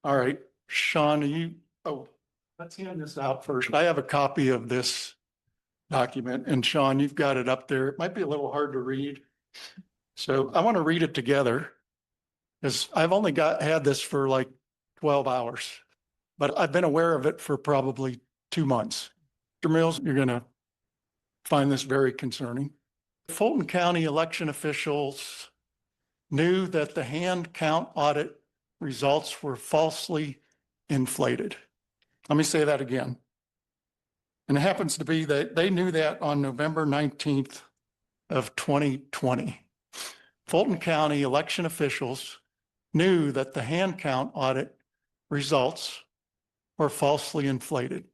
All right, Sean, let's hand this out first. I have a copy of this document, and Sean, you've got it up there. It might be a little hard to read. So I want to read it together because I've only had this for like 12 hours, but I've been aware of it for probably 2 months. Mr. Mills, you're going to find this very concerning. Fulton County election officials knew that the hand count audit results were falsely inflated. Let me say that again. And it happens to be that they knew that on November 19th of 2020. Fulton County election officials knew that the hand count audit results were falsely inflated.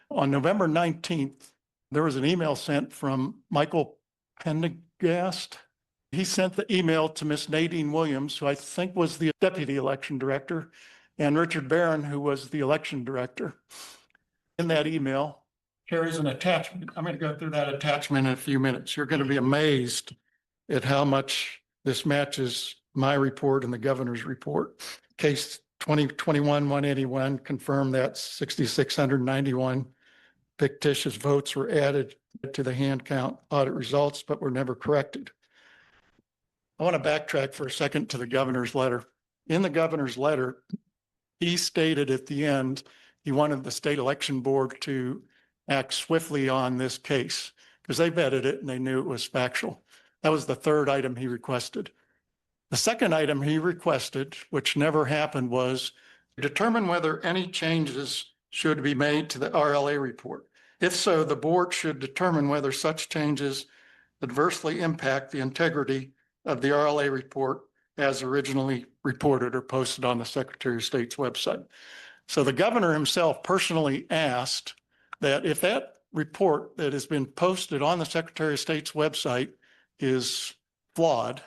On November 19th, there was an email sent from Michael Pendergast. He sent the email to Miss Nadine Williams, who I think was the deputy election director, and Richard Barron, who was the election director. In that email carries an attachment. I'm going to go through that attachment in a few minutes. You're going to be amazed at how much this matches my report and the governor's report. Case 2021-181 confirmed that 6,691 fictitious votes were added to the hand count audit results, but were never corrected. I want to backtrack for a second to the governor's letter. In the governor's letter, he stated at the end, he wanted the state election board to act swiftly on this case because they vetted it and they knew it was factual. That was the third item he requested. The second item he requested, which never happened, was determine whether any changes should be made to the RLA report. If so, the board should determine whether such changes adversely impact the integrity of the RLA report as originally reported or posted on the Secretary of State's website. So the governor himself personally asked that if that report that has been posted on the Secretary of State's website is flawed,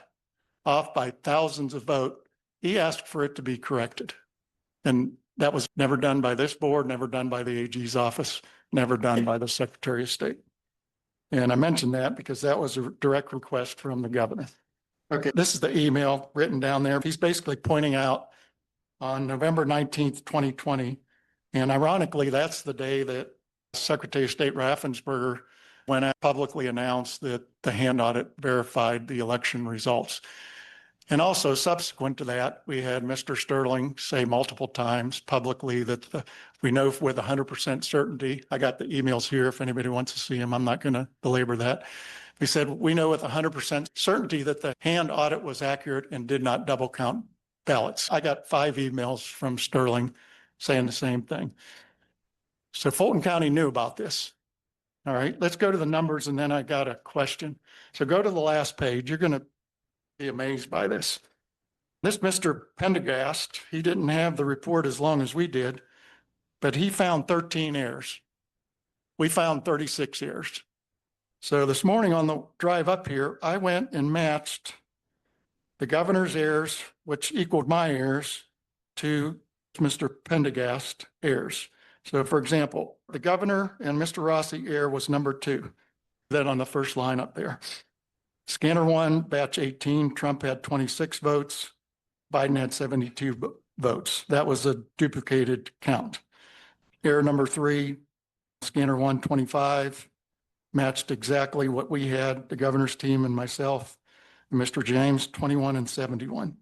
off by thousands of votes, he asked for it to be corrected. And that was never done by this board, never done by the AG's office, never done by the Secretary of State. And I mentioned that because that was a direct request from the governor. Okay, this is the email written down there. He's basically pointing out on November 19th, 2020, and ironically, that's the day that Secretary of State Raffensperger went out publicly announced that the hand audit verified the election results. And also subsequent to that, we had Mr. Sterling say multiple times publicly that we know with 100% certainty. I got the emails here if anybody wants to see them. I'm not going to belabor that. He said, we know with 100% certainty that the hand audit was accurate and did not double count ballots. I got 5 emails from Sterling saying the same thing. So Fulton County knew about this. All right, let's go to the numbers and then I got a question. So go to the last page. You're going to be amazed by this. This Mr. Pendergast, he didn't have the report as long as we did, but he found 13 errors. We found 36 errors. So this morning on the drive up here, I went and matched the governor's errors, which equaled my errors, to Mr. Pendergast errors. So for example, the governor and Mr. Rossi error was number 2. Then on the first line up there. Scanner 1, batch 18, Trump had 26 votes, Biden had 72 votes. That was a duplicated count. Error number 3, Scanner 1, 25, matched exactly what we had, the governor's team and myself, and Mr. James, 21 and 71,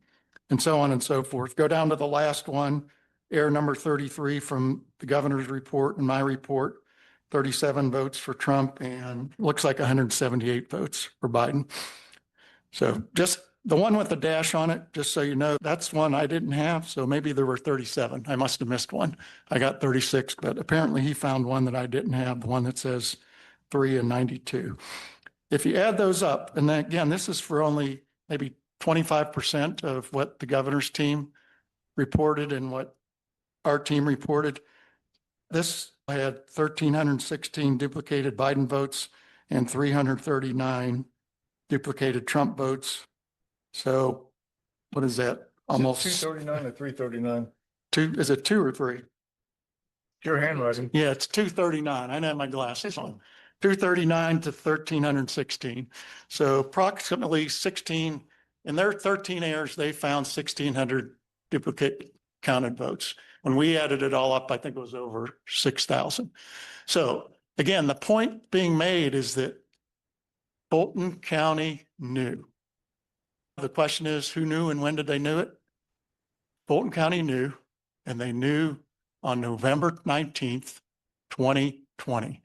and so on and so forth. Go down to the last one, error number 33 from the governor's report and my report, 37 votes for Trump and looks like 178 votes for Biden. So just the one with the dash on it, just so you know, that's one I didn't have. So maybe there were 37. I must have missed one. I got 36, but apparently he found one that I didn't have, the one that says 3 and 92. If you add those up, and then again, this is for only maybe 25% of what the governor's team reported and what our team reported. This had 1,316 duplicated Biden votes and 339 duplicated Trump votes. So what is that? Almost 239 or 339? Is it 2 or 3? Your handwriting. Yeah, it's 239. I have my glasses on. 239 to 1,316. So approximately 16, in their 13 errors, they found 1,600 duplicate counted votes. When we added it all up, I think it was over 6,000. So again, the point being made is that Fulton County knew. The question is, who knew and when did they knew it? Fulton County knew, and they knew on November 19th, 2020.